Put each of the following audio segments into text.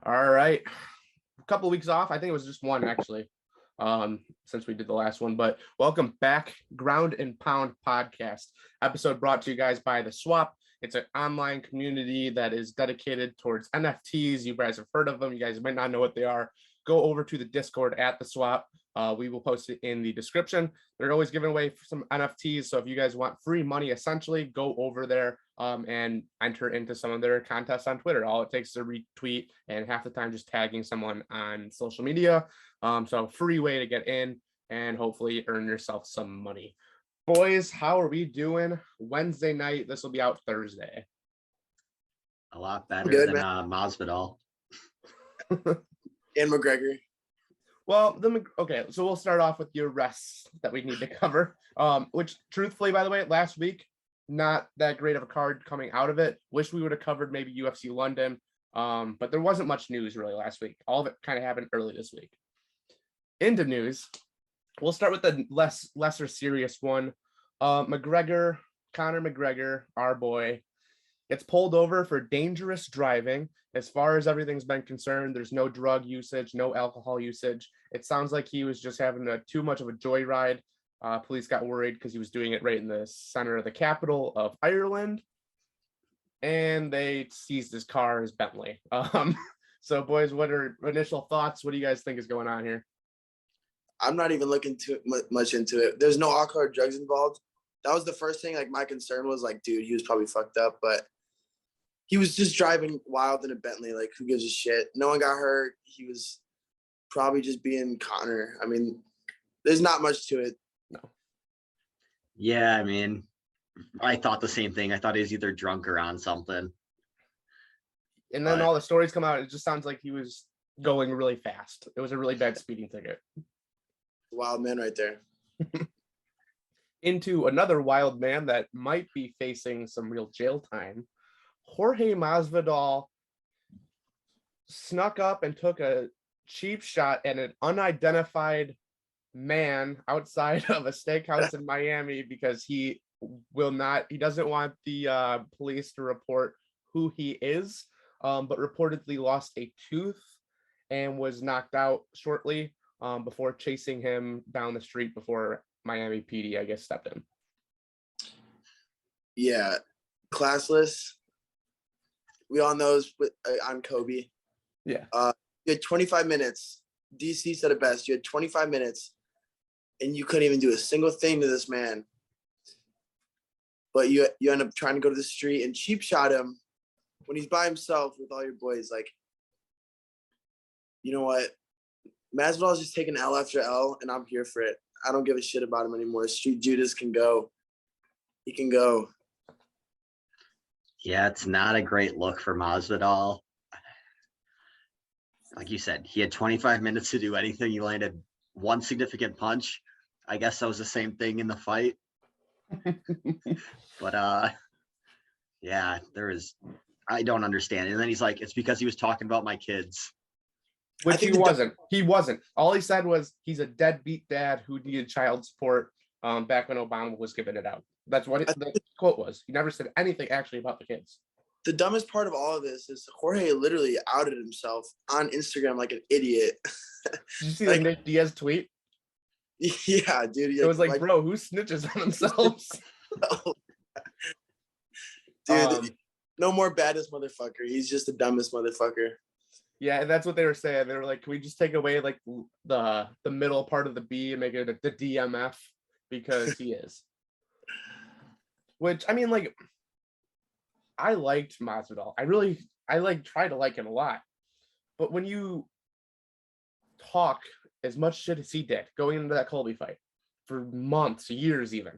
All right. A couple of weeks off. I think it was just one actually, since we did the last one. But welcome back, Ground and Pound podcast episode brought to you guys by The Swap. It's an online community that is dedicated towards NFTs. You guys have heard of them. You guys might not know what they are. Go over to the Discord at The Swap. We will post it in the description. They're always giving away some NFTs. So if you guys want free money, essentially, go over there and enter into some of their contests on Twitter. All it takes is a retweet and half the time just tagging someone on social media. So free way to get in and hopefully earn yourself some money. Boys, how are we doing? Wednesday night. This will be out Thursday. A lot better than Masvidal. And McGregor. Well, okay, so we'll start off with the arrests that we need to cover, which truthfully, by the way, last week, not that great of a card coming out of it. Wish we would have covered maybe UFC London, but there wasn't much news really last week. All of it kind of happened early this week. Into news, we'll start with the lesser serious one. Conor McGregor, our boy, gets pulled over for dangerous driving. As far as everything's been concerned, there's no drug usage, no alcohol usage. It sounds like he was just having too much of a joyride. Police got worried because he was doing it right in the center of the capital of Ireland. And they seized his car, his Bentley. So boys, what are initial thoughts? What do you guys think is going on here? I'm not even looking too much into it. There's no alcohol or drugs involved. That was the first thing. Like, my concern was like, dude, he was probably fucked up, but he was just driving wild in a Bentley. Like, who gives a shit? No one got hurt. He was probably just being Conor. I mean, there's not much to it. No. Yeah, I mean, I thought the same thing. I thought he was either drunk or on something. And then all the stories come out. It just sounds like he was going really fast. It was a really bad speeding ticket. Wild man right there. Into another wild man that might be facing some real jail time. Jorge Masvidal snuck up and took a cheap shot at an unidentified man outside of a steakhouse in Miami because he doesn't want the police to report who he is, but reportedly lost a tooth and was knocked out shortly before chasing him down the street before Miami PD, I guess, stepped in. Yeah, classless. We all know I'm Kobe. Yeah. You had 25 minutes. DC said it best. You had 25 minutes, and you couldn't even do a single thing to this man. But you end up trying to go to the street and cheap shot him when he's by himself with all your boys. Like, you know what? Masvidal is just taking L after L, and I'm here for it. I don't give a shit about him anymore. Street Judas can go. He can go. Yeah, it's not a great look for Masvidal. Like you said, he had 25 minutes to do anything. He landed one significant punch. I guess that was the same thing in the fight. But yeah, I don't understand. And then he's like, it's because he was talking about my kids. Which he wasn't. All he said was he's a deadbeat dad who needed child support back when Obama was giving it out. That's what the quote was. He never said anything actually about the kids. The dumbest part of all of this is Jorge literally outed himself on Instagram like an idiot. Did you see the Nick Diaz tweet? Yeah, dude. It was like, bro, who snitches on themselves? Dude, no more baddest motherfucker. He's just the dumbest motherfucker. Yeah, and that's what they were saying. They were like, can we just take away like the middle part of the B and make it the DMF because he is. Which, I mean, like, I liked Masvidal. I try to like him a lot. But when you talk as much shit as he did going into that Colby fight for months, years even,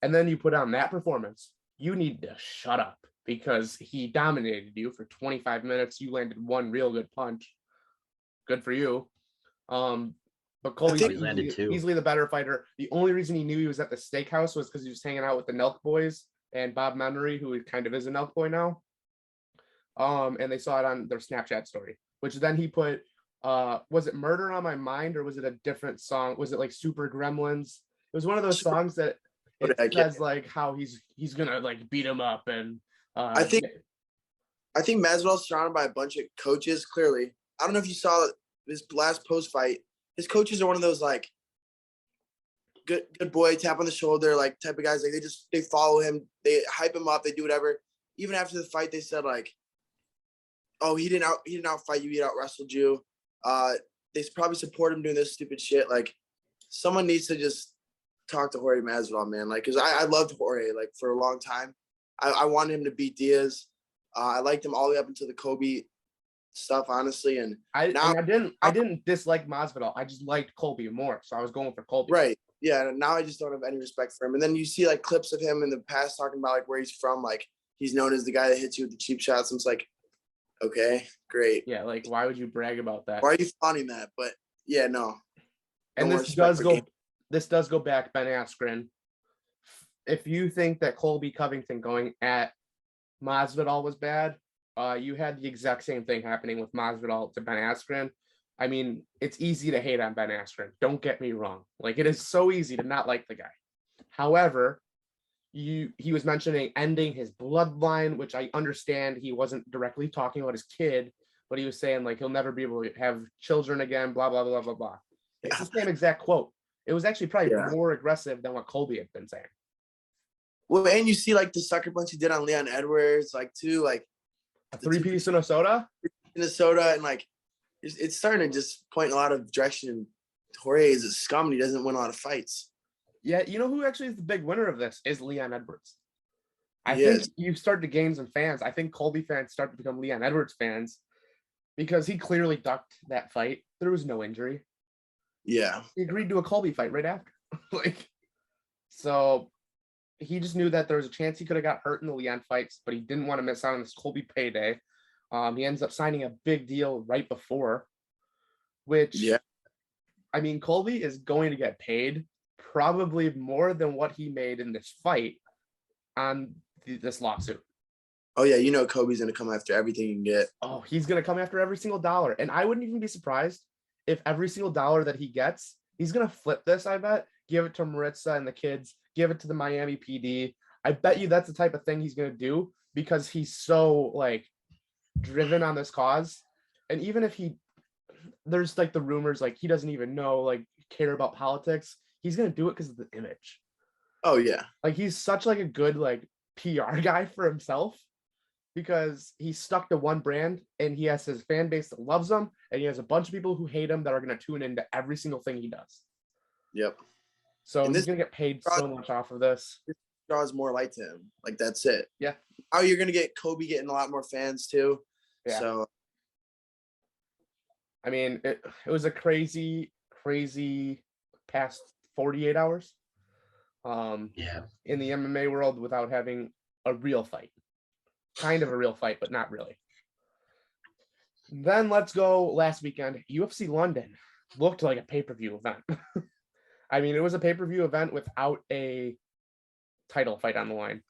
and then you put on that performance, you need to shut up because he dominated you for 25 minutes. You landed one real good punch. Good for you. But Colby's easily the better fighter. The only reason he knew he was at the steakhouse was because he was hanging out with the Nelk boys and Bob Memory, who kind of is a Nelk boy now. And they saw it on their Snapchat story, which then he put, was it Murder on My Mind or was it a different song? Was it like Super Gremlins? It was one of those songs that it says like how he's gonna like beat him up and I think I think Masvidal's surrounded by a bunch of coaches. Clearly, I don't know if you saw his last post fight. His coaches are one of those like good boy, tap on the shoulder, like type of guys. Like they follow him, they hype him up, they do whatever. Even after the fight, they said like, "Oh, he didn't out fight you, he out wrestled you." They probably support him doing this stupid shit. Like, someone needs to just talk to Jorge Masvidal, man. Like, cause I loved Jorge like for a long time. I wanted him to beat Diaz. I liked him all the way up until the Kobe stuff, honestly. And I didn't dislike Masvidal. I just liked Colby more, so I was going for Colby. Right. Yeah. And now I just don't have any respect for him. And then you see like clips of him in the past talking about like where he's from. Like he's known as the guy that hits you with the cheap shots. And it's like, okay, great. Yeah. Like, why would you brag about that? Why are you flaunting that? But yeah, no. And No this does go back, Ben Askren. If you think that Colby Covington going at Masvidal was bad, you had the exact same thing happening with Masvidal to Ben Askren. I mean, it's easy to hate on Ben Askren. Don't get me wrong. Like, it is so easy to not like the guy. However, he was mentioning ending his bloodline, which I understand he wasn't directly talking about his kid, but he was saying like he'll never be able to have children again, blah, blah, blah, blah, blah. It's the same exact quote. It was actually probably more aggressive than what Colby had been saying. Well, and you see like the sucker punch he did on Leon Edwards, like too, like a 3-piece in a soda? Minnesota, and like it's starting to just point in a lot of direction. And Jorge is a scum and he doesn't win a lot of fights. Yeah, you know who actually is the big winner of this is Leon Edwards. I think you start to gain some fans. I think Colby fans start to become Leon Edwards fans because he clearly ducked that fight. There was no injury. Yeah. He agreed to a Colby fight right after. So he just knew that there was a chance he could have got hurt in the Leon fights, but he didn't want to miss out on this Colby payday. He ends up signing a big deal right before, which, I mean, Colby is going to get paid probably more than what he made in this fight on this lawsuit. Oh, yeah. You know, Kobe's going to come after everything he can get. Oh, he's going to come after every single dollar. And I wouldn't even be surprised if every single dollar that he gets, he's going to flip this, I bet, give it to Maritza and the kids, give it to the Miami PD. I bet you that's the type of thing he's going to do because he's so like driven on this cause. And even if there's like the rumors, like he doesn't even know, like care about politics, he's going to do it because of the image. Oh yeah. Like he's such like a good like PR guy for himself because he's stuck to one brand and he has his fan base that loves him and he has a bunch of people who hate him that are going to tune into every single thing he does. Yep. So he's going to get paid so much off of this. This draws more light to him. Like that's it. Yeah. Now you're going to get Kobe getting a lot more fans too. Yeah. So I mean, it was a crazy past 48 hours. In the MMA world without having a real fight. Kind of a real fight, but not really. Then let's go last weekend. UFC London looked like a pay-per-view event. I mean, it was a pay-per-view event without a title fight on the line.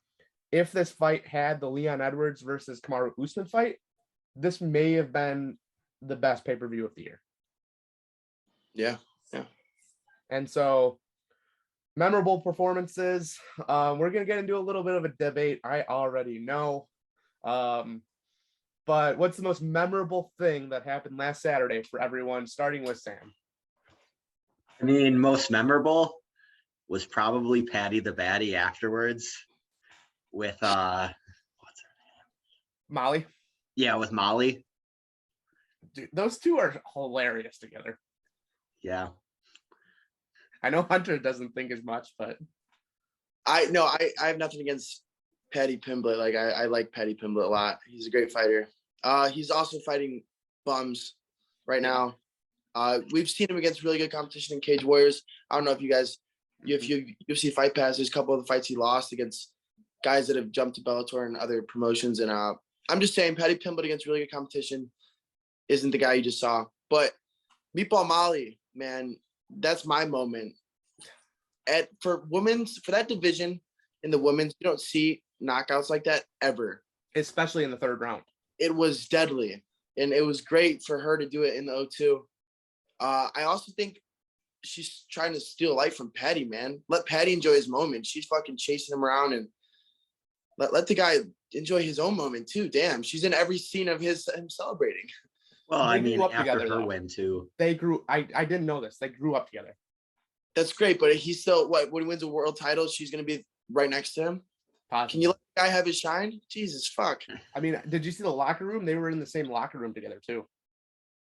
If this fight had the Leon Edwards versus Kamaru Usman fight, this may have been the best pay-per-view of the year. Yeah. And so, memorable performances. We're going to get into a little bit of a debate. I already know. But what's the most memorable thing that happened last Saturday for everyone, starting with Sam? I mean, most memorable was probably Patty the Batty afterwards with what's her name? Molly. Yeah, with Molly. Dude, those two are hilarious together. Yeah. I know Hunter doesn't think as much, but I have nothing against Paddy Pimblett. Like I like Paddy Pimblett a lot. He's a great fighter. He's also fighting bums right now. We've seen him against really good competition in Cage Warriors. I don't know if you guys, if you see Fight Pass, there's a couple of the fights he lost against guys that have jumped to Bellator and other promotions. And I'm just saying, Paddy Pimblett against really good competition isn't the guy you just saw. But Meatball Molly, man, that's my moment. For that division in the women's, you don't see knockouts like that ever. Especially in the third round. It was deadly. And it was great for her to do it in the O2. I also think she's trying to steal life from Patty, man. Let Patty enjoy his moment. She's fucking chasing him around and let the guy enjoy his own moment too. Damn, she's in every scene of him celebrating. Well, They I mean, grew up after together, her though. win too. They grew. I didn't know this. They grew up together. That's great, but he's still when he wins a world title, she's gonna be right next to him. Possibly. Can you let the guy have his shine? Jesus fuck. I mean, did you see the locker room? They were in the same locker room together too,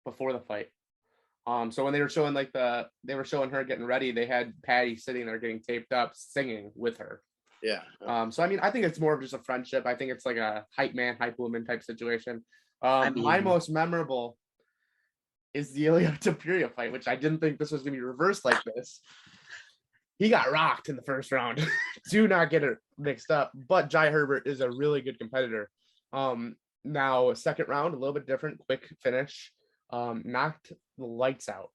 before the fight. So when they were showing they were showing her getting ready, they had Patty sitting there getting taped up, singing with her. Yeah. So I mean, I think it's more of just a friendship. I think it's like a hype man, hype woman type situation. I My mean- most memorable is the Ilya Topuria fight, which I didn't think this was going to be reversed like this. He got rocked in the first round. Do not get it mixed up. But Jai Herbert is a really good competitor. Now, second round, a little bit different, quick finish. Knocked the lights out.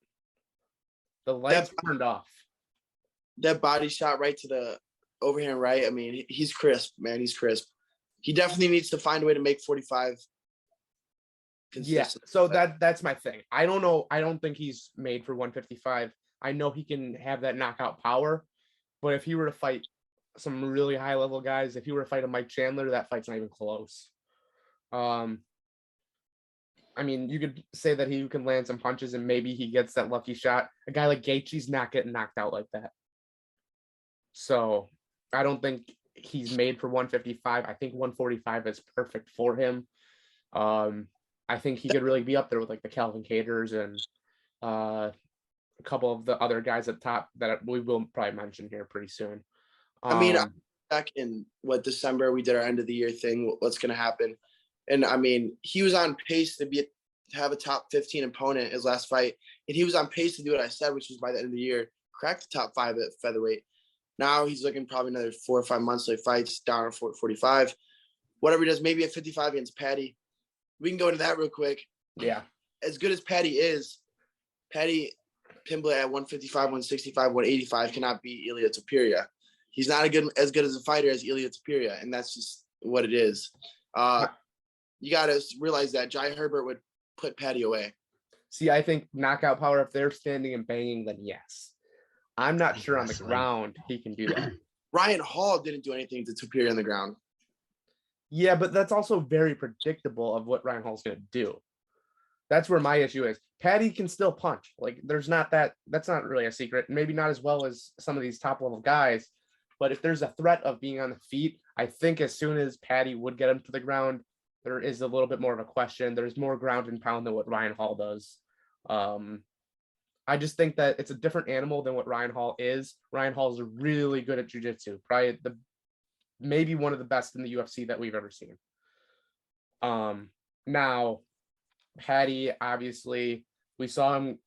The lights turned off. That body shot right to the overhand right. I mean, he's crisp, man. He's crisp. He definitely needs to find a way to make 45 consistent. Yeah, so that's my thing. I don't know. I don't think he's made for 155. I know he can have that knockout power, but if he were to fight some really high level guys, if he were to fight a Mike Chandler, that fight's not even close. I mean, you could say that he can land some punches and maybe he gets that lucky shot. A guy like Gaethje's not getting knocked out like that. So I don't think he's made for 155. I think 145 is perfect for him. I think he could really be up there with like the Calvin Caters and a couple of the other guys at top that we will probably mention here pretty soon. I mean, back in December, we did our end of the year thing. What's going to happen? And I mean, he was on pace to have a top 15 opponent his last fight. And he was on pace to do what I said, which was by the end of the year, crack the top 5 at featherweight. Now he's looking probably another 4 or 5 months like fights down at 45. Whatever he does, maybe at 55 against Patty. We can go into that real quick. Yeah. As good as Patty is, Patty Pimblett at 155, 165, 185 cannot beat Ilya Topuria. He's not as good as a fighter as Ilya Topuria, and that's just what it is. You got to realize that Jai Herbert would put Patty away. See, I think knockout power, if they're standing and banging, then yes. I'm not sure on the ground he can do that. Ryan Hall didn't do anything to Topuria on the ground. Yeah, but that's also very predictable of what Ryan Hall's going to do. That's where my issue is. Patty can still punch. Like, that's not really a secret. Maybe not as well as some of these top level guys. But if there's a threat of being on the feet, I think as soon as Patty would get him to the ground, there is a little bit more of a question. There's more ground and pound than what Ryan Hall does. I just think that it's a different animal than what Ryan Hall is. Ryan Hall is really good at jiu-jitsu. Probably maybe one of the best in the UFC that we've ever seen. Now, Patty, obviously, we saw him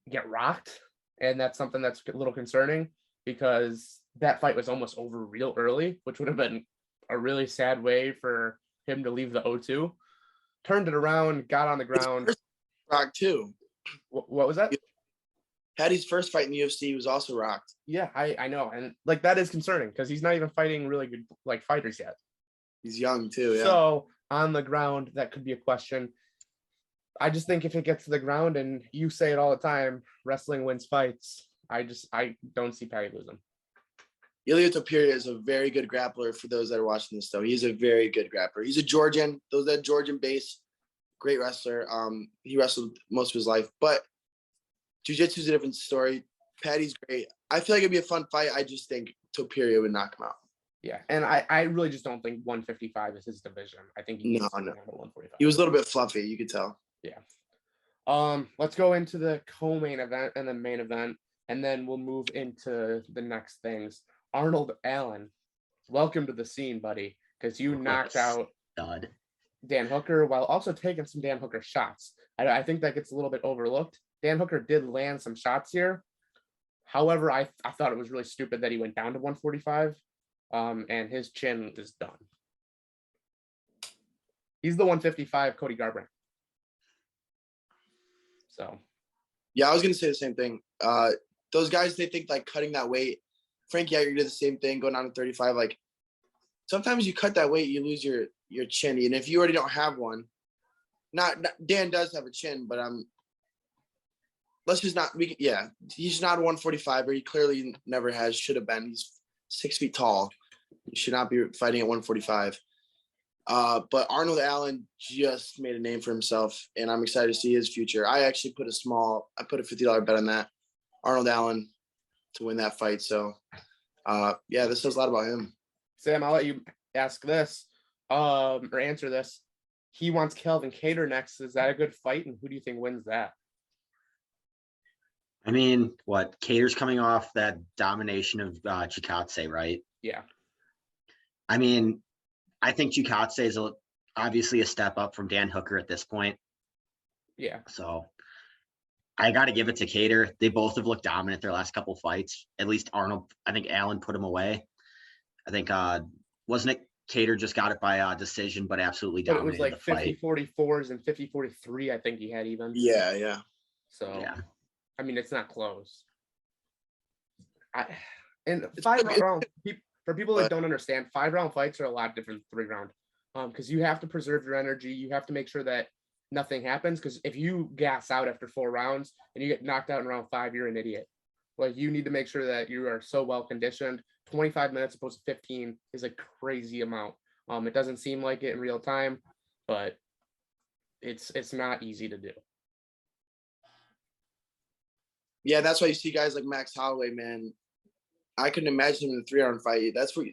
get rocked, and that's something that's a little concerning because that fight was almost over real early, which would have been a really sad way for him to leave the O2. Turned it around, got on the ground. Rocked too. What was that? Patty's first fight in the UFC was also rocked. Yeah, I know. And like that is concerning because he's not even fighting really good like fighters yet. He's young too. Yeah. So on the ground, that could be a question. I just think if it gets to the ground, and you say it all the time, wrestling wins fights. I don't see Patty losing. Ilya Topuria is a very good grappler for those that are watching this, though. He's a very good grappler. He's a Georgian, that Georgian base, great wrestler. He wrestled most of his life, but jiu-jitsu is a different story. Patty's great. I feel like it'd be a fun fight. I just think Topuria would knock him out. Yeah, and I really just don't think 155 is his division. I think he needs to handle 145. He was a little bit fluffy, you could tell. Yeah. Let's go into the co-main event and the main event, and then we'll move into the next things. Arnold Allen, welcome to the scene, buddy, because you knocked out Dan Hooker while also taking some Dan Hooker shots. I think that gets a little bit overlooked. Dan Hooker did land some shots here. However, I thought it was really stupid that he went down to 145, and his chin is done. He's the 155 Cody Garbrandt. So. Yeah, I was going to say the same thing. Those guys, they think like cutting that weight. Frankie Edgar did the same thing, going down to 35. Like sometimes you cut that weight, you lose your chin. And if you already don't have one, not Dan does have a chin, but let's just not. He's not a 145, or he clearly never has. Should have been. He's 6 feet tall. He should not be fighting at 145. But Arnold Allen just made a name for himself, and I'm excited to see his future. I actually put a $50 bet on that, Arnold Allen to win that fight. So, yeah, this says a lot about him. Sam, I'll let you ask this, or answer this. He wants Kelvin Kattar next. Is that a good fight? And who do you think wins that? I mean, what Cater's coming off that domination of Chikadze, right? Yeah. I mean, I think Chikadze is obviously a step up from Dan Hooker at this point. Yeah. So I got to give it to Kattar. They both have looked dominant their last couple fights. At least Arnold, I think Allen put him away. I think, wasn't it Kattar just got it by decision, but absolutely But it dominated was like the fight. 50-44s and 50-43, I think he had even. Yeah. So, Yeah. I mean, it's not close. And 5-round, for people that don't understand, 5-round fights are a lot different than 3-round. Because you have to preserve your energy. You have to make sure that nothing happens. Because if you gas out after 4 rounds and you get knocked out in round 5, you're an idiot. Like, you need to make sure that you are so well conditioned. 25 minutes opposed to 15 is a crazy amount. It doesn't seem like it in real time, but it's not easy to do. Yeah, that's why you see guys like Max Holloway, man. I couldn't imagine him in a 3-round fight. That's what,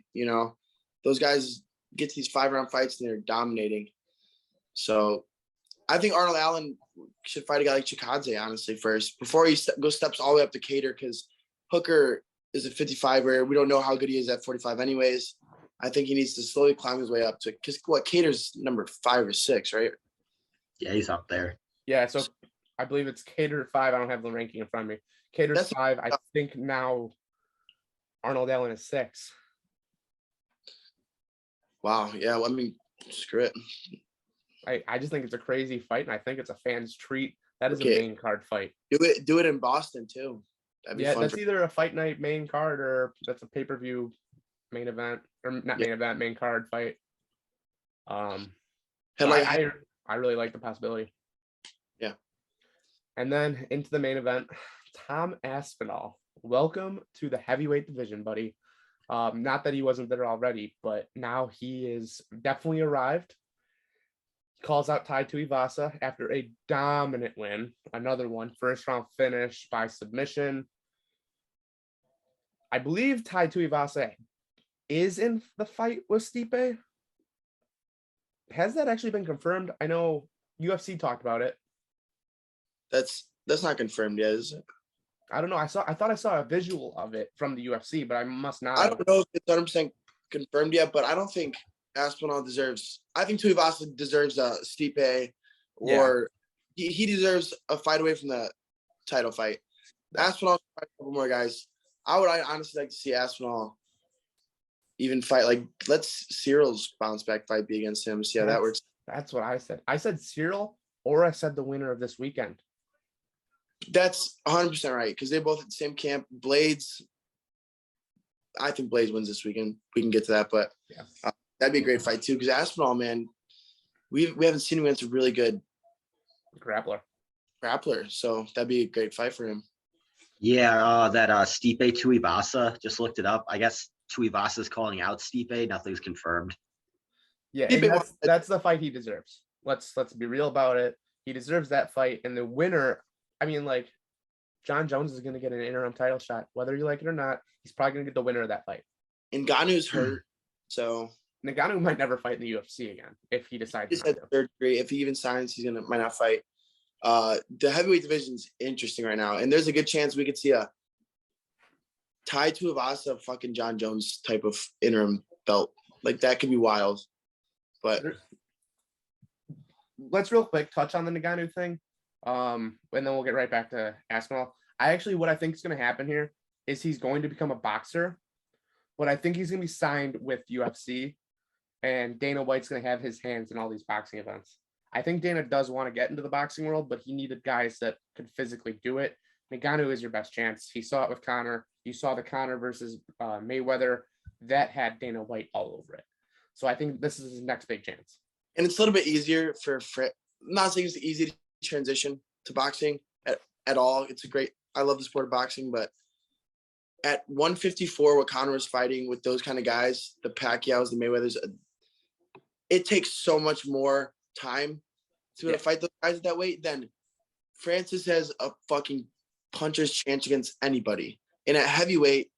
those guys get to these 5-round fights and they're dominating. So I think Arnold Allen should fight a guy like Chikadze, honestly, first, before he steps all the way up to Kattar, because Hooker is a 55er. We don't know how good he is at 45 anyways. I think he needs to slowly climb his way up to, because Kattar's number 5 or 6, right? Yeah, he's up there. Yeah, so I believe it's Kattar 5. I don't have the ranking in front of me. Kattar's 5. I think now Arnold Allen is 6. Wow. Yeah. Well, I mean, screw it. I just think it's a crazy fight, and I think it's a fan's treat. That is a main card fight. Do it in Boston too. That'd be fun. That's either a fight night main card or that's a pay-per-view main event, or not main event, main card fight. I really like the possibility. Yeah. And then into the main event, Tom Aspinall. Welcome to the heavyweight division, buddy. Not that he wasn't there already, but now he is definitely arrived. He calls out Tai Tuivasa after a dominant win. Another one, first round finish by submission. I believe Tai Tuivasa is in the fight with Stipe. Has that actually been confirmed? I know UFC talked about it. That's not confirmed yet, is it? I don't know. I thought I saw a visual of it from the UFC, but I must not. I don't know if it's 100% confirmed yet, but I don't think Aspinall deserves. I think Tuivasa deserves a Stipe, or he deserves a fight away from the title fight. Aspinall fight a couple more guys. I would honestly like to see Aspinall even fight. Like, let's Cyril's bounce back fight be against him. See how that works. That's what I said. I said Cyril, or I said the winner of this weekend. That's 100% right, because they're both at the same camp. Blades, I think Blades wins this weekend. We can get to that, but that'd be a great fight too. Because Aspinall, man, we haven't seen him against a really good grappler. So that'd be a great fight for him. Yeah, that Stipe Tuivasa, just looked it up. I guess Tuivasa's calling out Stipe. Nothing's confirmed. Yeah, and that's the fight he deserves. Let's be real about it. He deserves that fight, and the winner. I mean, like, John Jones is going to get an interim title shot, whether you like it or not. He's probably going to get the winner of that fight. Ngannou's hurt, so Ngannou might never fight in the UFC again if he decides. He said surgery. If he even signs, might not fight. The heavyweight division is interesting right now, and there's a good chance we could see a Tai Tuivasa fucking John Jones type of interim belt. Like, that could be wild. But let's real quick touch on the Ngannou thing. And then we'll get right back to Aspinall. What I think is going to happen here is he's going to become a boxer, but I think he's going to be signed with UFC, and Dana White's going to have his hands in all these boxing events. I think Dana does want to get into the boxing world, but he needed guys that could physically do it. Ngannou is your best chance. He saw it with Conor. You saw the Conor versus Mayweather. That had Dana White all over it. So I think this is his next big chance. And it's a little bit easier I'm not saying it's easy to transition to boxing at all. I love the sport of boxing, but at 154, what Conor was fighting with those kind of guys, the Pacquiaos, the Mayweathers, it takes so much more time to be able to fight those guys at that weight than Francis has a fucking puncher's chance against anybody. And at heavyweight,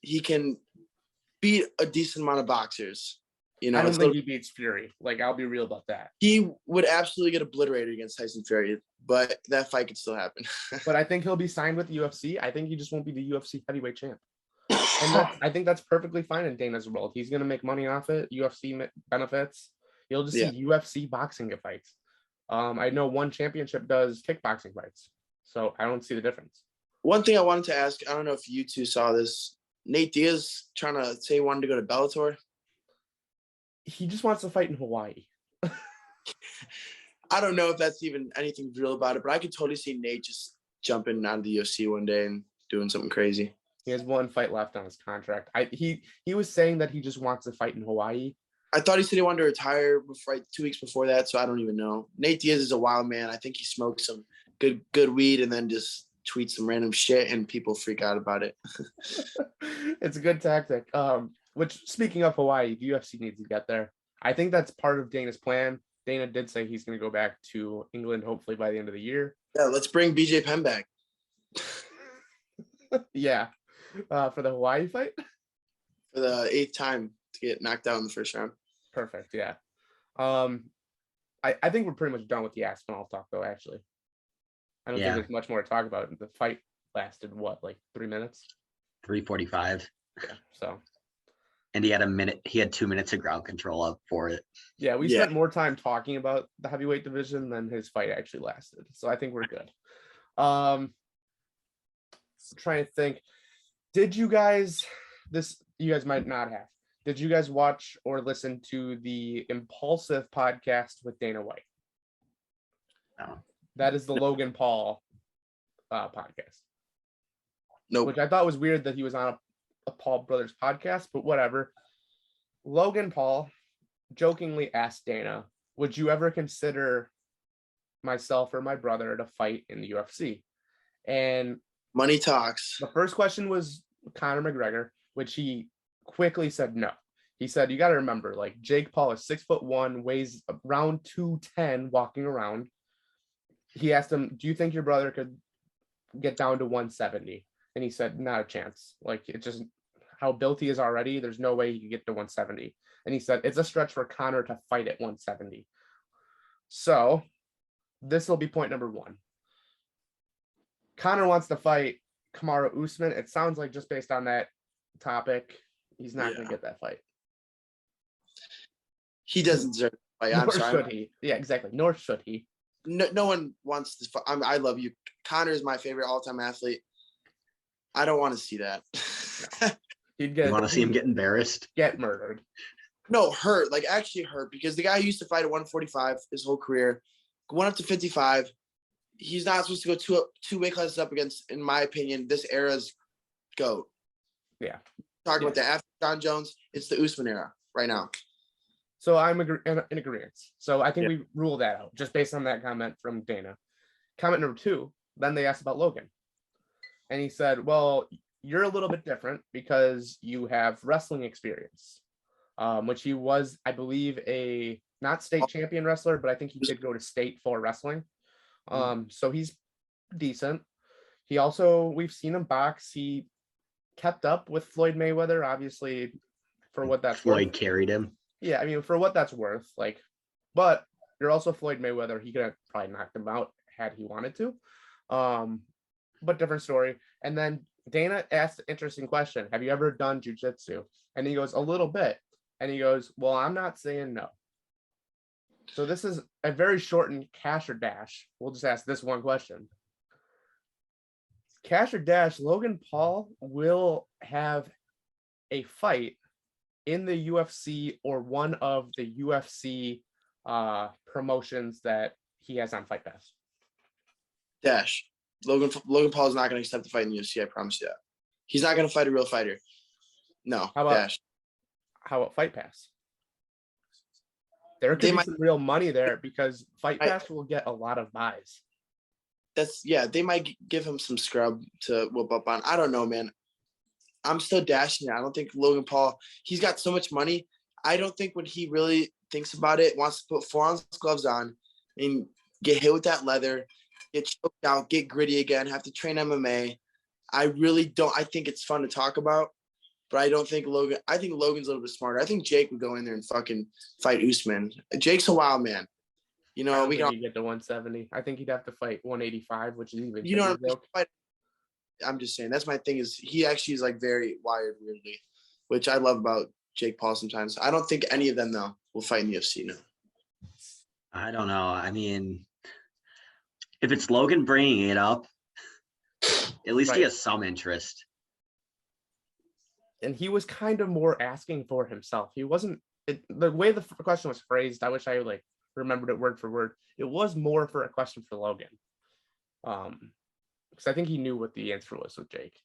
he can beat a decent amount of boxers. You know, I don't think he beats Fury. Like, I'll be real about that. He would absolutely get obliterated against Tyson Fury, but that fight could still happen. But I think he'll be signed with the UFC. I think he just won't be the UFC heavyweight champ. And I think that's perfectly fine in Dana's world. He's going to make money off it. UFC benefits. You'll just see UFC boxing get fights. I know one championship does kickboxing fights, so I don't see the difference. One thing I wanted to ask, I don't know if you two saw this. Nate Diaz trying to say he wanted to go to Bellator. He just wants to fight in Hawaii. I don't know if that's even anything real about it, but I could totally see Nate just jumping out of the UFC one day and doing something crazy. He has one fight left on his contract. He was saying that he just wants to fight in Hawaii. I thought he said he wanted to retire before, 2 weeks before that, so I don't even know. Nate Diaz is a wild man. I think he smokes some good weed and then just tweets some random shit and people freak out about it. It's a good tactic. Which, speaking of Hawaii, the UFC needs to get there. I think that's part of Dana's plan. Dana did say he's going to go back to England hopefully by the end of the year. Yeah, let's bring BJ Penn back. Yeah. For the Hawaii fight? For the 8th time to get knocked out in the first round. Perfect, yeah. I think we're pretty much done with the Aspinall talk, though, actually. I don't think there's much more to talk about. The fight lasted, what, like 3 minutes? 3:45. Yeah, so. And he had 2 minutes of ground control up for it. Yeah, we spent more time talking about the heavyweight division than his fight actually lasted. So I think we're good. I'm trying to think. Did you guys, you guys might not have. Did you guys watch or listen to the Impulsive podcast with Dana White? No. That is the Logan Paul podcast. Nope. Which I thought was weird that he was on a Paul Brothers podcast, but whatever. Logan Paul jokingly asked Dana, would you ever consider myself or my brother to fight in the UFC? And money talks. The first question was Conor McGregor, which he quickly said no. He said, you got to remember, like, Jake Paul is 6'1", weighs around 210 walking around. He asked him, do you think your brother could get down to 170? And he said, not a chance. Like, it's just how built he is already. There's no way he could get to 170. And he said, it's a stretch for Conor to fight at 170. So this will be point number one. Conor wants to fight Kamaru Usman. It sounds like, just based on that topic, he's not going to get that fight. He doesn't deserve to fight. Nor should he. Yeah, exactly. Nor should he. No one wants to fight. I love you. Conor is my favorite all-time athlete. I don't want to see that. No. You want to see him get embarrassed? Get murdered. No, hurt. Like, actually hurt. Because the guy who used to fight at 145 his whole career, went up to 55. He's not supposed to go two weight classes up against, in my opinion, this era's GOAT. Yeah. Talking about that. After John Jones, it's the Usman era right now. So I'm in agreement. So I think we rule that out just based on that comment from Dana. Comment number two, then they asked about Logan. And he said, well, you're a little bit different because you have wrestling experience, which he was, I believe, a not state champion wrestler, but I think he did go to state for wrestling. So he's decent. He also, we've seen him box. He kept up with Floyd Mayweather, obviously, for what that's worth. Floyd carried him. Yeah, I mean, for what that's worth, like, but you're also Floyd Mayweather. He could have probably knocked him out had he wanted to. But different story. And then Dana asked an interesting question. Have you ever done jiu-jitsu? And he goes, a little bit. And he goes, well, I'm not saying no. So this is a very shortened cash or dash. We'll just ask this one question. Cash or dash, Logan Paul will have a fight in the UFC or one of the UFC promotions that he has on Fight Pass. Dash. Logan Paul is not going to accept the fight in the UFC. I promise you that. He's not going to fight a real fighter. No. Dash. How about Fight Pass? There could be some real money there because Fight Pass will get a lot of buys. They might give him some scrub to whoop up on. I don't know, man. I'm still dashing. I don't think Logan Paul, he's got so much money. I don't think when he really thinks about it, wants to put 4-ounce gloves on and get hit with that leather, get choked out, get gritty again, have to train MMA. I really don't. I think it's fun to talk about, but I don't think Logan. I think Logan's a little bit smarter. I think Jake would go in there and fucking fight Usman. Jake's a wild man. You I know, don't we think can. he'd get to 170. I think he'd have to fight 185, which is even. You know, bigger joke. I'm just saying. That's my thing. Is he actually is like very wired weirdly, which I love about Jake Paul sometimes. I don't think any of them though will fight in the UFC now. I don't know. I mean, if it's Logan bringing it up, at least he Right. has some interest. And he was kind of more asking for himself. He wasn't the way the question was phrased. I wish I like remembered it word for word. It was more for a question for Logan, because I think he knew what the answer was with Jake.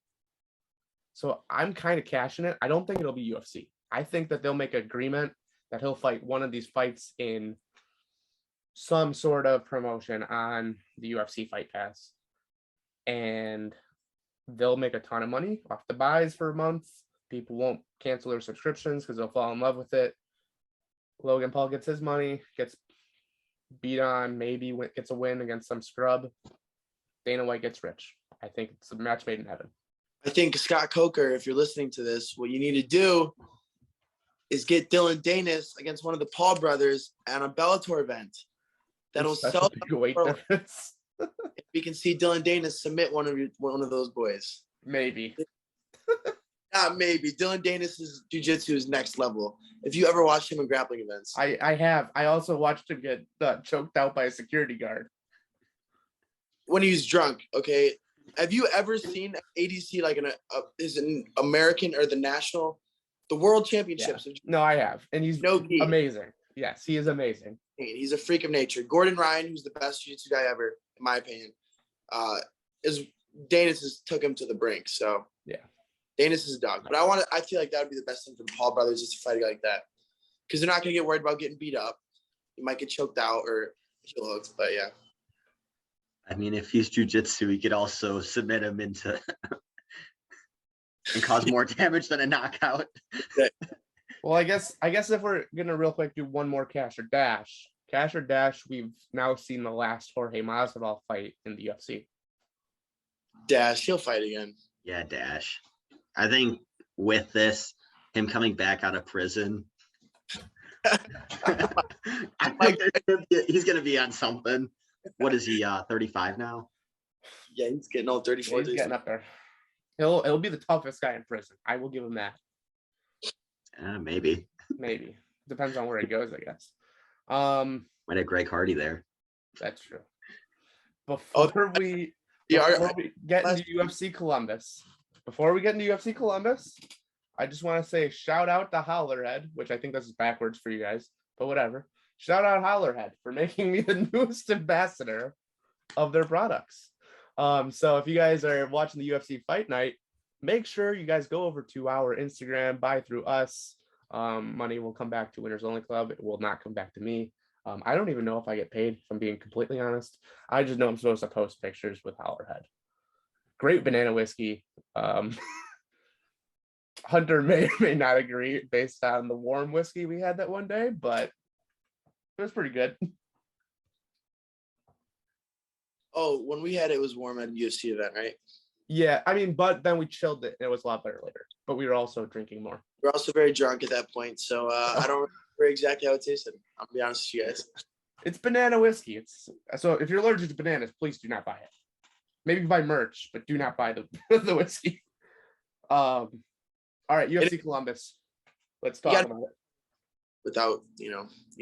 So I'm kind of cashing it. I don't think it'll be UFC. I think that they'll make an agreement that he'll fight one of these fights in some sort of promotion on the UFC Fight Pass, and they'll make a ton of money off the buys for a month. People won't cancel their subscriptions because they'll fall in love with it. Logan Paul gets his money, gets beat on, maybe gets a win against some scrub. Dana White gets rich. I think it's a match made in heaven. I think Scott Coker, if you're listening to this, what you need to do is get Dylan Danis against one of the Paul brothers at a Bellator event. That'll Such sell. a big weight difference. We can see Dylan Danis submit one of those boys. Maybe. Maybe. Dylan Danis' jiu-jitsu is next level. If you ever watched him in grappling events. I have. I also watched him get choked out by a security guard. When he was drunk, okay? Have you ever seen ADC like is an American or the World Championships? Yeah. No, I have. And he's amazing. Yes, he is amazing. He's a freak of nature. Gordon Ryan, who's the best jiu-jitsu guy ever, in my opinion, Danis took him to the brink. So yeah, Danis is a dog. But I feel like that would be the best thing for the Paul brothers is to fight a guy like that. Because they're not gonna get worried about getting beat up. He might get choked out or heel hooked, but yeah. I mean, if he's jiu-jitsu, he could also submit him into and cause more damage than a knockout. Well, I guess if we're gonna real quick do one more cash or dash, we've now seen the last Jorge Masvidal fight in the UFC. Dash, he'll fight again. Yeah, Dash. I think with this, him coming back out of prison, I think he's gonna be on something. What is he? 35 now? Yeah, he's getting old. 34. He's getting up there. It'll be the toughest guy in prison. I will give him that. Maybe. Depends on where he goes, I guess. Might have Greg Hardy there. That's true. Before we get into UFC Columbus, I just want to say shout out to Hollerhead, which I think this is backwards for you guys, but whatever. Shout out Hollerhead for making me the newest ambassador of their products. So if you guys are watching the UFC Fight Night, make sure you guys go over to our Instagram, buy through us. Money will come back to Winners Only Club. It will not come back to me. I don't even know if I get paid, if I'm being completely honest. I just know I'm supposed to post pictures with Hollerhead. Great banana whiskey. Hunter may or may not agree based on the warm whiskey we had that one day, but it was pretty good. Oh, when we had it was warm at a UFC event, right? Yeah, I mean, but then we chilled it and it was a lot better later. But we were also drinking more. We're also very drunk at that point, so I don't remember exactly how it tasted. I'll be honest with you guys. It's banana whiskey. So if you're allergic to bananas, please do not buy it. Maybe buy merch, but do not buy the the whiskey. All right, UFC Columbus. Let's talk about it. Without, you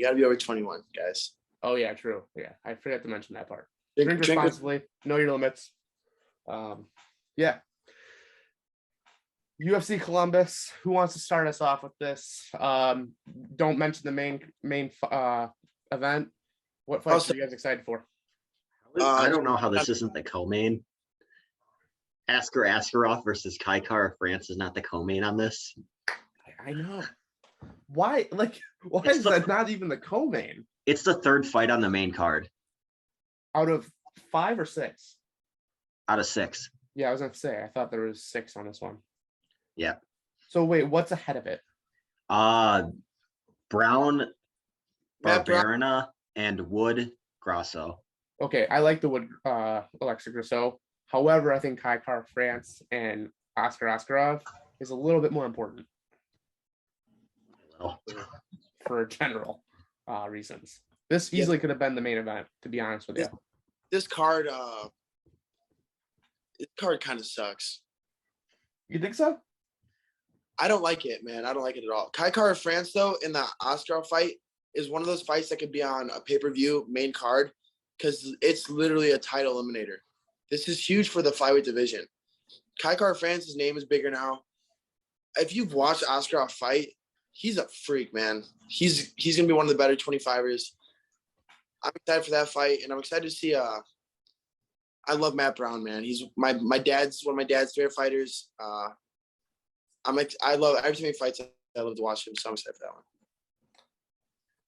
got to be over 21, guys. Oh yeah, true. Yeah, I forgot to mention that part. Drink responsibly. Know your limits. Yeah. UFC Columbus. Who wants to start us off with this? Don't mention the main event. What fights are you guys excited for? I don't know how this isn't the co-main. Asker Askarov versus Kai Kara France is not the co-main on this. I know. Why? Why is that not even the co-main? It's the third fight on the main card. Out of 5 or 6? Out of 6. Yeah, I was gonna say. I thought there was 6 on this one. Yeah. So wait, what's ahead of it? Brown Matt Brown. Barberina and Wood Grasso. Okay, I like the Wood Alexa Grasso. However, I think Kai Kara France and Oscar Askarov is a little bit more important Well, for general reasons. This easily could have been the main event, to be honest with you. This card kind of sucks. You think so? I don't like it, man. I don't like it at all. Kai Kara France, though, in the Oscar fight is one of those fights that could be on a pay-per-view main card because it's literally a title eliminator. This is huge for the flyweight division. Kai Kara France's name is bigger now. If you've watched Oscar fight, he's a freak, man. He's gonna be one of the better 25ers. I'm excited for that fight, and I'm excited to see. I love Matt Brown, man. He's my dad's one of my dad's favorite fighters. I love every time he fights. I love to watch him, so I'm excited for that one.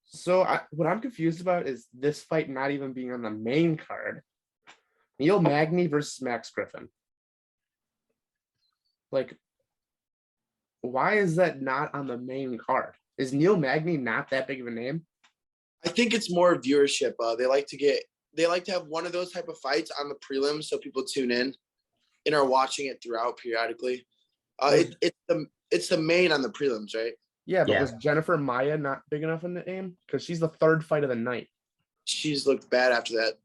So what I'm confused about is this fight not even being on the main card. Neil Magny versus Max Griffin. Like, why is that not on the main card? Is Neil Magny not that big of a name? I think it's more viewership. They like to have one of those type of fights on the prelims so people tune in and are watching it throughout periodically. It's the main on the prelims, right? Yeah, but was Jennifer Maia not big enough in the name? Because she's the third fight of the night. She's looked bad after that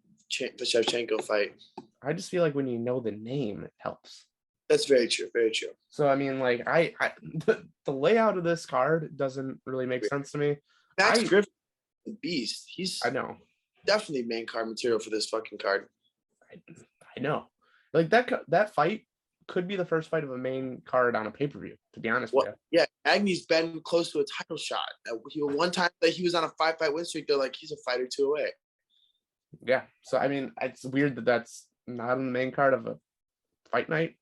the Shevchenko fight. I just feel like when you know the name, it helps. That's very true. Very true. So I mean, like, the layout of this card doesn't really make sense to me. Max Griffin, the beast. I know. Definitely main card material for this fucking card. I know. Like that fight could be the first fight of a main card on a pay-per-view, to be honest with you. Yeah, Agne's been close to a title shot. One time that he was on a 5-fight win streak, they're like, he's a fight or two away. Yeah. So I mean, it's weird that that's not on the main card of a fight night.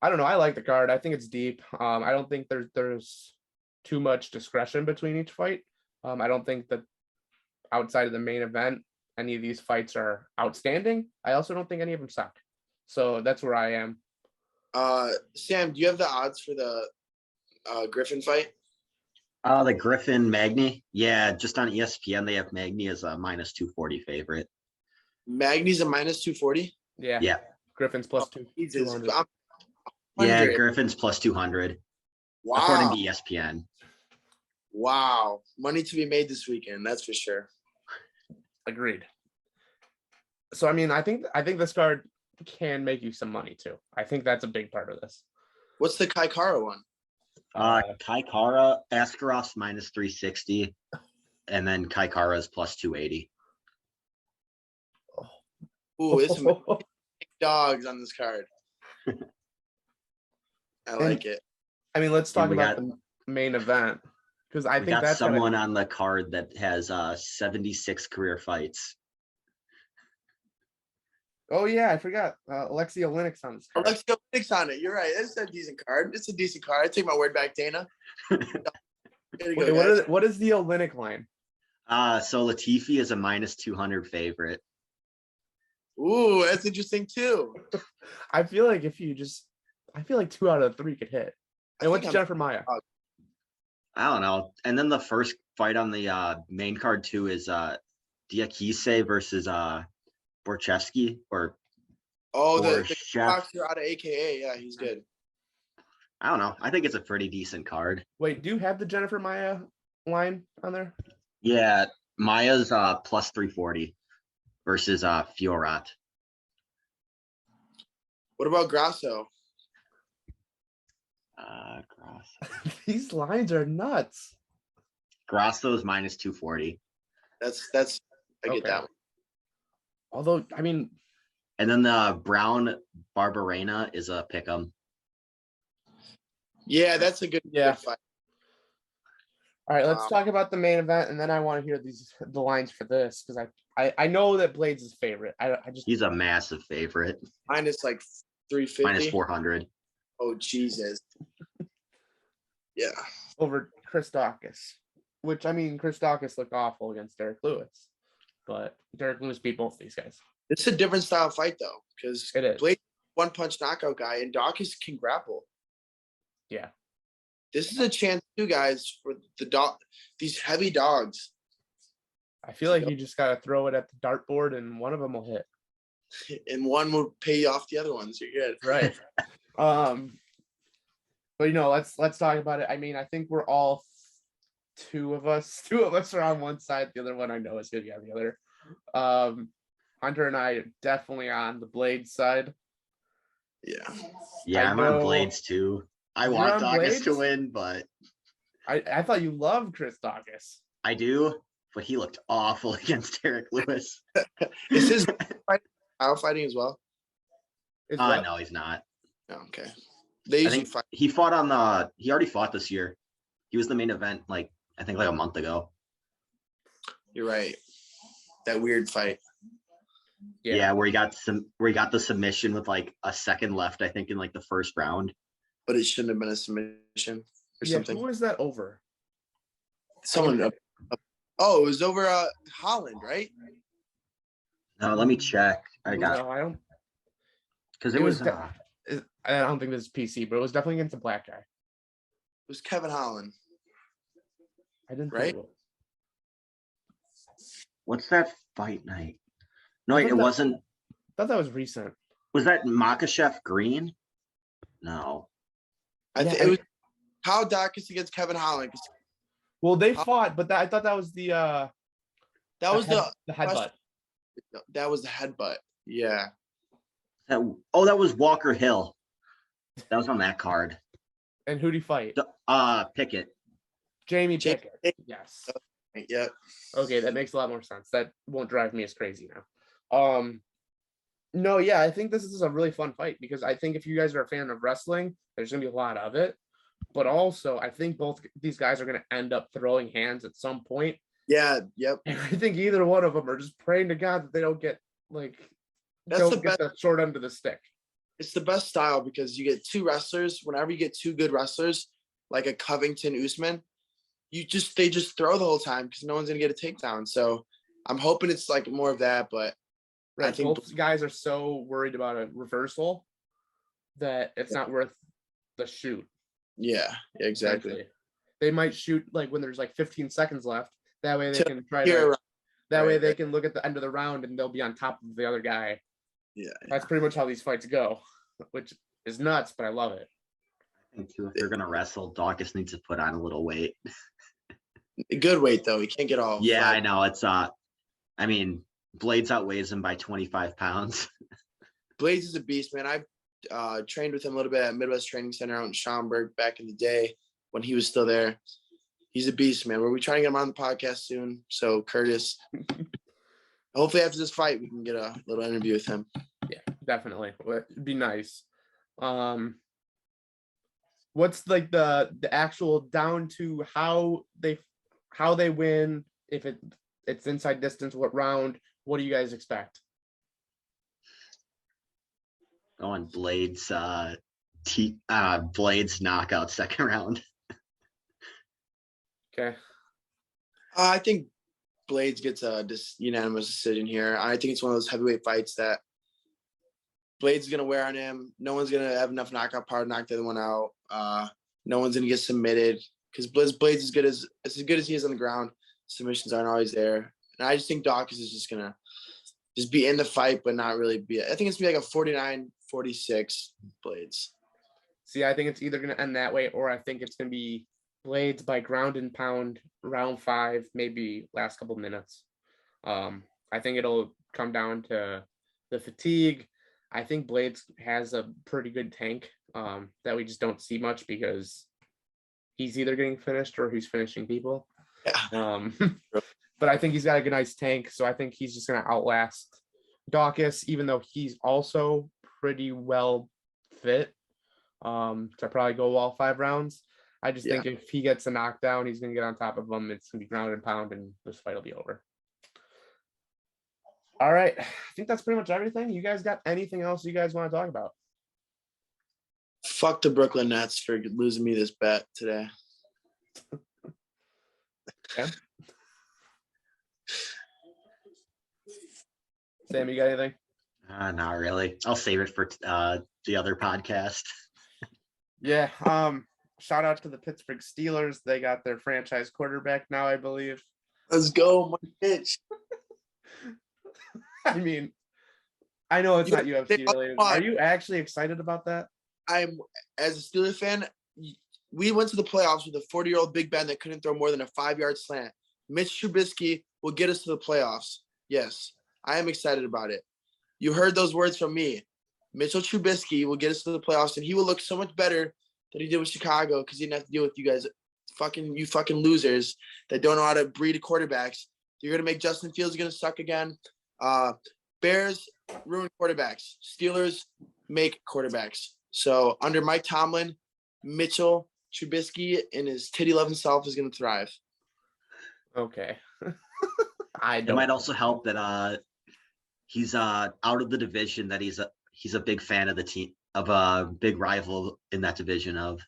I don't know. I like the card. I think it's deep. I don't think there's too much discretion between each fight. I don't think that outside of the main event, any of these fights are outstanding. I also don't think any of them suck. So that's where I am. Sam, do you have the odds for the Griffin fight? The Griffin Magny. Yeah, just on ESPN, they have Magny as a minus 240 favorite. Magny's a minus 240? Yeah. Yeah. Griffin's plus 200. Yeah, Griffin's plus 200. Wow. According to ESPN. Wow. Money to be made this weekend, that's for sure. Agreed. So I mean, I think this card can make you some money too. I think that's a big part of this. What's the Kai Kara one? Kai Kara, Askarov's minus 360, and then Kai Kara's plus 280. Ooh, it's some dogs on this card. I like it. I mean, let's talk about the main event, because I think that's someone on the card that has 76 career fights. Oh yeah, I forgot. Alexei Oleinik's on this card. Alexei Oleinik's on it. You're right. It's a decent card. It's a decent card. I take my word back, Dana. Wait, what is the Oleinik line? So Latifi is a minus 200 favorite. Ooh, that's interesting too. I feel like 2 out of 3 could hit. And what's Jennifer Maia? I don't know. And then the first fight on the main card too is Diakise versus Borchevsky the boxer out of AKA. Yeah, he's good. I don't know. I think it's a pretty decent card. Wait, do you have the Jennifer Maia line on there? Yeah, Maia's plus 340 versus Fiorat. What about Grasso? Grasso. These lines are nuts. Grasso's minus 240. That's I get that one. Although, I mean, and then the Brown Barberena is a pick'em. Yeah, that's a good fight. All right, let's talk about the main event, and then I want to hear the lines for this, because I know that Blades is favorite. He's a massive favorite. Minus like 350. Minus 400. Oh Jesus. Yeah. Over Chris Daukaus, which, I mean, Chris Daukaus looked awful against Derek Lewis, but Derek Lewis beat both these guys. It's a different style fight though, because it is. Blade one-punch knockout guy, and Daukaus can grapple. Yeah. This is a chance too, guys, for these heavy dogs I feel like you just got to throw it at the dartboard and one of them will hit. And one will pay off the other ones. You're good. Right. But let's talk about it. I mean, I think we're all two of us are on one side. The other one I know is going to be on the other. Hunter and I are definitely on the Blades side. Yeah. Yeah, I'm on Blades too. I want Dawkins to win, but I thought you loved Chris Dawkins. I do, but he looked awful against Derek Lewis. Is his fighting as well? No, he's not. Oh, okay. They usually fight. He already fought this year. He was the main event, I think a month ago. You're right. That weird fight. Yeah, where he got the submission with a second left, I think, in the first round. But it shouldn't have been a submission or something. Who was that over? Someone. It was over Holland, right? No, let me check. I don't. Because it was. I don't think this is PC, but it was definitely against a black guy. It was Kevin Holland. I didn't. Right. What's that fight night? No, it wasn't. I thought that was recent. Was that Makhachev Green? No. It was Kyle Dawkins against Kevin Holland. Well, they fought, but I thought that was the the headbutt. That was the headbutt. Yeah. That was Walker Hill. That was on that card. And who'd he fight? Pickett. Jamie Pickett. Yes. Yeah. Okay, that makes a lot more sense. That won't drive me as crazy now. No, yeah, I think this is a really fun fight because I think if you guys are a fan of wrestling, there's gonna be a lot of it. But also, I think both these guys are gonna end up throwing hands at some point. Yeah. Yep. And I think either one of them are just praying to God that they don't get the short end of the stick. It's the best style because you get two wrestlers. Whenever you get two good wrestlers, like a Covington Usman, they just throw the whole time because no one's gonna get a takedown. So I'm hoping it's more of that, but right, I think both guys are so worried about a reversal that it's not worth the shoot. Yeah, exactly. They might shoot when there's 15 seconds left. That way they can try to. That way they can look at the end of the round and they'll be on top of the other guy. Yeah. That's pretty much how these fights go, which is nuts, but I love it. I think too, if they're gonna wrestle, Dawkins needs to put on a little weight. Good weight though. He can't get all. Yeah, flat. I know. It's Blades outweighs him by 25 pounds. Blades is a beast, man. I've trained with him a little bit at Midwest Training Center out in Schaumburg back in the day when he was still there. He's a beast, man. We're trying to get him on the podcast soon. So Curtis, hopefully after this fight, we can get a little interview with him. Yeah, definitely. It'd be nice. What's the actual down to how they win? If it's inside distance, what round? What do you guys expect? Going Blades, Blades knockout second round. Okay. I think Blades gets a unanimous decision here. I think it's one of those heavyweight fights that Blades is going to wear on him. No one's going to have enough knockout power to knock the other one out. No one's going to get submitted because Blades is as good as he is on the ground. Submissions aren't always there. And I just think Dawkins is just going to just be in the fight, but not really be. I think it's going to be a 49-46 Blades. See, I think it's either going to end that way or I think it's going to be Blades by ground and pound, round 5, maybe last couple minutes. I think it'll come down to the fatigue. I think Blades has a pretty good tank that we just don't see much because he's either getting finished or he's finishing people. Yeah. But I think he's got a nice tank, so I think he's just going to outlast Dawkins, even though he's also pretty well fit to probably go all 5 rounds. I just think if he gets a knockdown, he's going to get on top of him. It's going to be ground and pound, and this fight will be over. All right. I think that's pretty much everything. You guys got anything else you guys want to talk about? Fuck the Brooklyn Nets for losing me this bet today. Okay. Sam, you got anything? Not really. I'll save it for the other podcast. Yeah. Shout out to the Pittsburgh Steelers. They got their franchise quarterback now, I believe. Let's go, my bitch. I mean, I know it's You- not UFC related. Are you actually excited about that? I'm as a Steelers fan. We went to the playoffs with a 40-year-old Big Ben that couldn't throw more than a 5-yard slant. Mitch Trubisky will get us to the playoffs. Yes, I am excited about it. You heard those words from me. Mitchell Trubisky will get us to the playoffs, and he will look so much better than he did with Chicago because he didn't have to deal with you guys, fucking losers that don't know how to breed quarterbacks. You're gonna make Justin Fields gonna suck again. Bears ruin quarterbacks. Steelers make quarterbacks. So under Mike Tomlin, Mitchell Trubisky and his titty-loving self is gonna thrive. Okay. I It don't. might also help that he's out of the division that he's a big fan of the team of a big rival in that division of.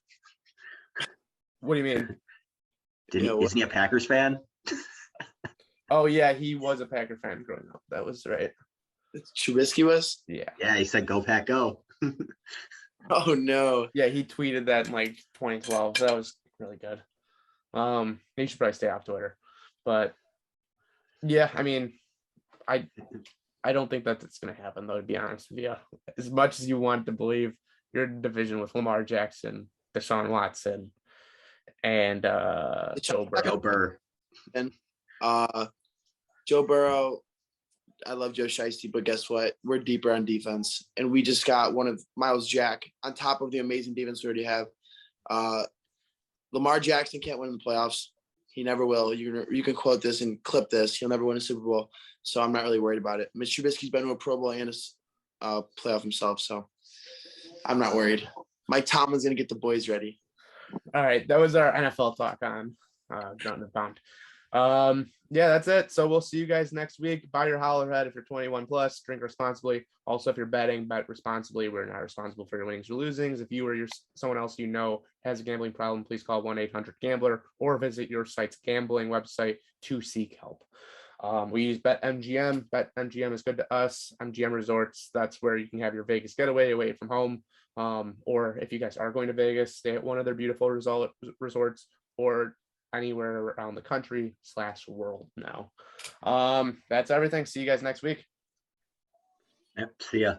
What do you mean? Isn't he a Packers fan? Oh yeah, he was a Packer fan growing up. That was right. Trubisky was? Yeah. Yeah, he said go Pack go. Oh no. Yeah, he tweeted that in like 2012. That was really good. He should probably stay off Twitter. But yeah, I mean, I don't think that it's gonna happen though, to be honest with you. As much as you want to believe you're in a division with Lamar Jackson, Deshaun Watson, and Joe Burrow. Joe Burr. And Joe Burrow, I love Joe Shiesty, but guess what? We're deeper on defense. And we just got one of Miles Jack on top of the amazing defense we already have. Lamar Jackson can't win in the playoffs. He never will. You can quote this and clip this. He'll never win a Super Bowl. So I'm not really worried about it. Mitch Trubisky's been to a Pro Bowl and a playoff himself. So I'm not worried. Mike Tomlin's going to get the boys ready. All right, that was our NFL talk on Grunt and Pound. Yeah, that's it. So we'll see you guys next week. Buy your Hollerhead if you're 21 plus. Drink responsibly. Also, if you're betting, bet responsibly. We're not responsible for your winnings or losings. If you or someone else you know has a gambling problem, please call 1-800-GAMBLER or visit your site's gambling website to seek help. We use BetMGM. BetMGM is good to us. MGM Resorts, that's where you can have your Vegas getaway away from home. Or if you guys are going to Vegas, stay at one of their beautiful resorts or anywhere around the country / world now. That's everything. See you guys next week. Yep. See ya.